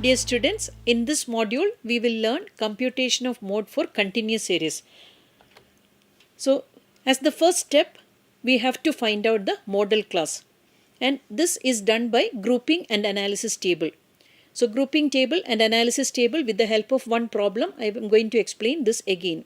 Dear students, in this module we will learn computation of mode for continuous series. So, as the first step, we have to find out the model class, and this is done by grouping and analysis table. So, grouping table and analysis table, with the help of one problem, I am going to explain this again.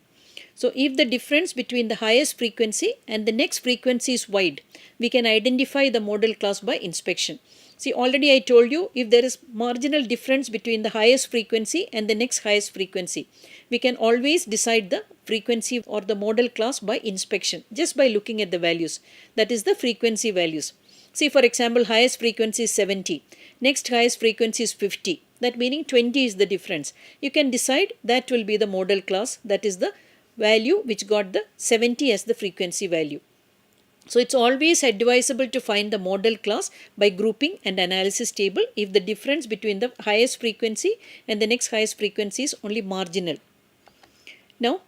So, if the difference between the highest frequency and the next frequency is wide, we can identify the model class by inspection. See, already I told you, if there is marginal difference between the highest frequency and the next highest frequency, we can always decide the frequency or the model class by inspection, just by looking at the values, that is the frequency values. See, for example, highest frequency is 70, next highest frequency is 50, that meaning 20 is the difference. You can decide that will be the model class, that is the value which got the 70 as the frequency value. So, it's always advisable to find the model class by grouping and analysis table if the difference between the highest frequency and the next highest frequency is only marginal. Now,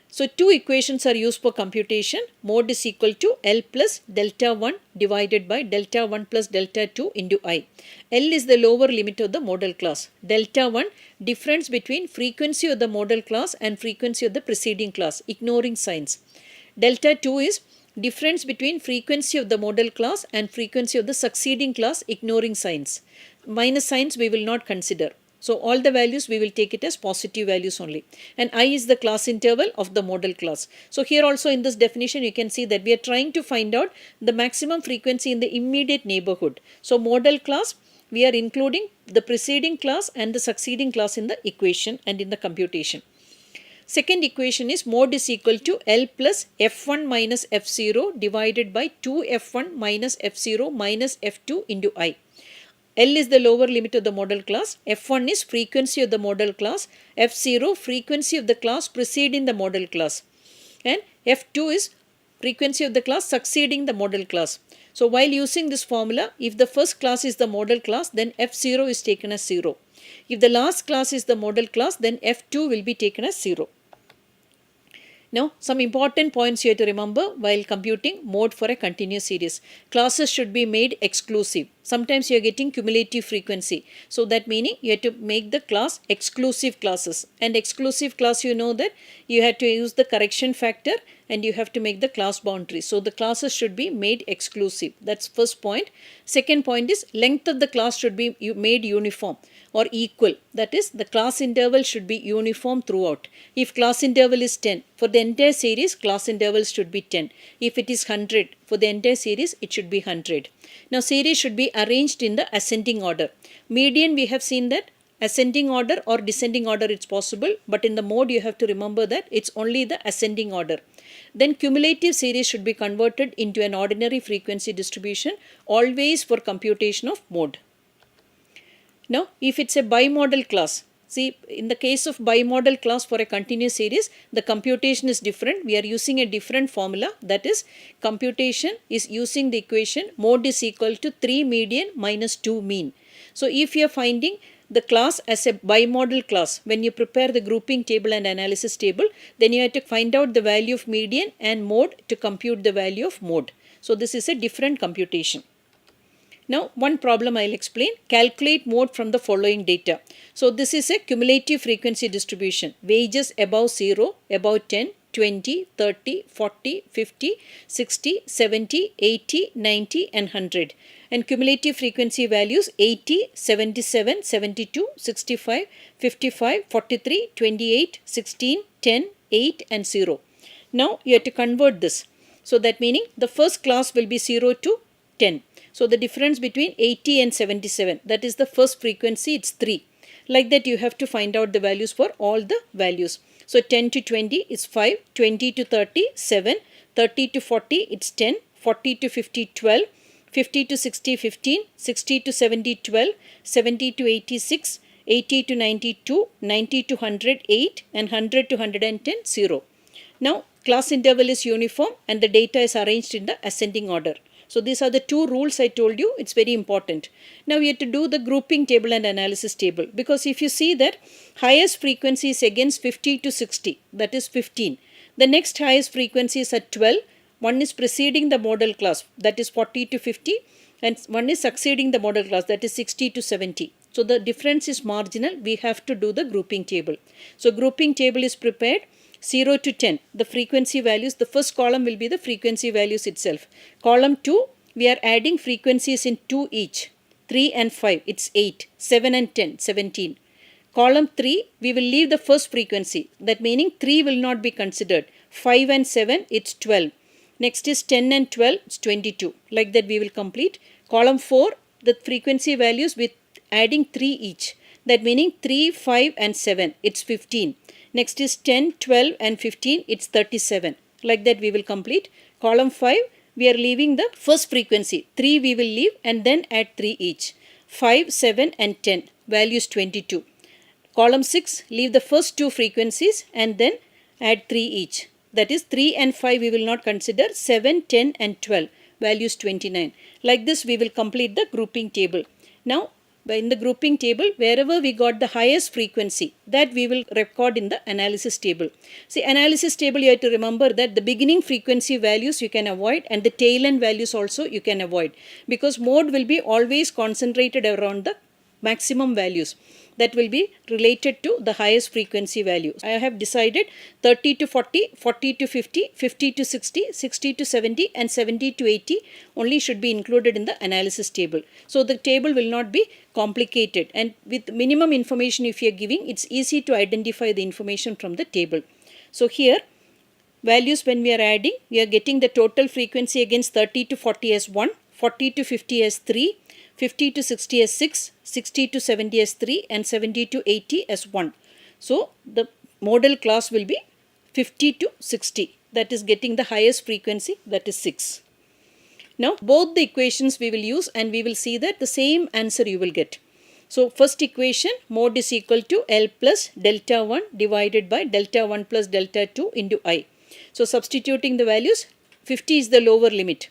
so two equations are used for computation. Mode is equal to L plus delta 1 divided by delta 1 plus delta 2 into I. L is the lower limit of the model class. Delta 1, difference between frequency of the model class and frequency of the preceding class, ignoring signs. Delta 2 is difference between frequency of the model class and frequency of the succeeding class, ignoring signs. Minus signs we will not consider. So, all the values we will take it as positive values only, and I is the class interval of the model class. So, here also in this definition you can see that we are trying to find out the maximum frequency in the immediate neighborhood. So, model class, we are including the preceding class and the succeeding class in the equation and in the computation. Second equation is mode is equal to L plus F1 minus F0 divided by 2F1 minus F0 minus F2 into I. L is the lower limit of the model class, F1 is frequency of the model class, F0 frequency of the class preceding the model class, and F2 is frequency of the class succeeding the model class. So, while using this formula, if the first class is the model class, then F0 is taken as 0. If the last class is the model class, then F2 will be taken as 0. Now, some important points you have to remember while computing mode for a continuous series. Classes should be made exclusive. Sometimes you are getting cumulative frequency. So, that meaning you have to make the class exclusive classes. And exclusive class, you know that you have to use the correction factor and you have to make the class boundary. So, the classes should be made exclusive. That's first point. Second point is length of the class should be made uniform or equal. That is, the class interval should be uniform throughout. If class interval is 10, for the entire series, class intervals should be 10. If it is 100, for the entire series, it should be 100. Now, series should be arranged in the ascending order. Median, we have seen that ascending order or descending order it's possible, but in the mode you have to remember that it's only the ascending order. Then cumulative series should be converted into an ordinary frequency distribution, always for computation of mode. Now, if it's a bimodal class, see, in the case of bimodal class for a continuous series, the computation is different. We are using a different formula, that is, computation is using the equation mode is equal to 3 median minus 2 mean. So, if you are finding the class as a bimodal class, when you prepare the grouping table and analysis table, then you have to find out the value of median and mode to compute the value of mode. So, this is a different computation. Now, one problem I will explain. Calculate mode from the following data. So, this is a cumulative frequency distribution. Wages above 0, above 10, 20, 30, 40, 50, 60, 70, 80, 90 and 100. And cumulative frequency values 80, 77, 72, 65, 55, 43, 28, 16, 10, 8 and 0. Now, you have to convert this. So, that meaning the first class will be 0 to 10. So, the difference between 80 and 77, that is the first frequency, it's 3. Like that you have to find out the values for all the values. So, 10 to 20 is 5, 20 to 30, 7, 30 to 40, it's 10, 40 to 50, 12, 50 to 60, 15, 60 to 70, 12, 70 to 86, 80 to 92, 90 to 100, 8 and 100 to 110, 0. Now, class interval is uniform and the data is arranged in the ascending order. So, these are the two rules I told you, it's very important. Now, we have to do the grouping table and analysis table, because if you see that highest frequency is against 50 to 60, that is 15. The next highest frequency is at 12, one is preceding the model class, that is 40 to 50, and one is succeeding the model class, that is 60 to 70. So the difference is marginal. We have to do the grouping table. So grouping table is prepared 0 to 10. The frequency values, the first column will be the frequency values itself. Column 2, we are adding frequencies in 2 each. 3 and 5, it's 8. 7 and 10, 17. Column 3, we will leave the first frequency. That meaning 3 will not be considered. 5 and 7, it's 12. Next is 10 and 12, it's 22. Like that we will complete. Column 4, the frequency values with adding 3 each. That meaning 3, 5 and 7, it's 15. Next is 10, 12 and 15, it's 37. Like that we will complete. Column 5, we are leaving the first frequency. 3 we will leave and then add 3 each. 5, 7 and 10, values 22. Column 6, leave the first 2 frequencies and then add 3 each. That is 3 and 5 we will not consider. 7, 10 and 12, values 29. Like this we will complete the grouping table. Now in the grouping table, wherever we got the highest frequency, that we will record in the analysis table. See, analysis table, you have to remember that the beginning frequency values you can avoid and the tail end values also you can avoid, because mode will be always concentrated around the maximum values that will be related to the highest frequency value. I have decided 30 to 40, 40 to 50, 50 to 60, 60 to 70 and 70 to 80 only should be included in the analysis table. So the table will not be complicated, and with minimum information if you are giving, it's easy to identify the information from the table. So here values when we are adding, we are getting the total frequency against 30 to 40 as 1, 40 to 50 as 3, 50 to 60 as 6, 60 to 70 as 3 and 70 to 80 as 1. So the modal class will be 50 to 60, that is getting the highest frequency, that is 6. Now both the equations we will use and we will see that the same answer you will get. So first equation, mode is equal to L plus delta 1 divided by delta 1 plus delta 2 into I. So substituting the values, 50 is the lower limit.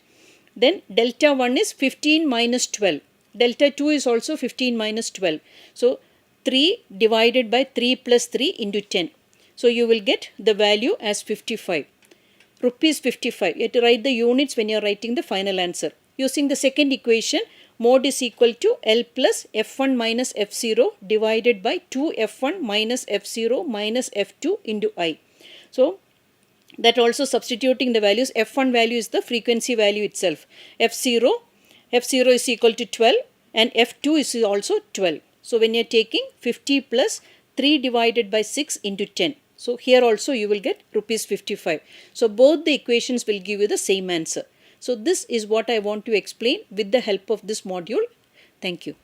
Then delta 1 is 15 minus 12. Delta 2 is also 15 minus 12. So 3 divided by 3 plus 3 into 10. So you will get the value as 55. Rupees 55. You have to write the units when you are writing the final answer. Using the second equation, mode is equal to L plus F1 minus F0 divided by 2F1 minus F0 minus F2 into I. So that also substituting the values, F1 value is the frequency value itself. F0 is equal to 12 and F2 is also 12. So when you are taking 50 plus 3 divided by 6 into 10. So here also you will get rupees 55. So both the equations will give you the same answer. So this is what I want to explain with the help of this module. Thank you.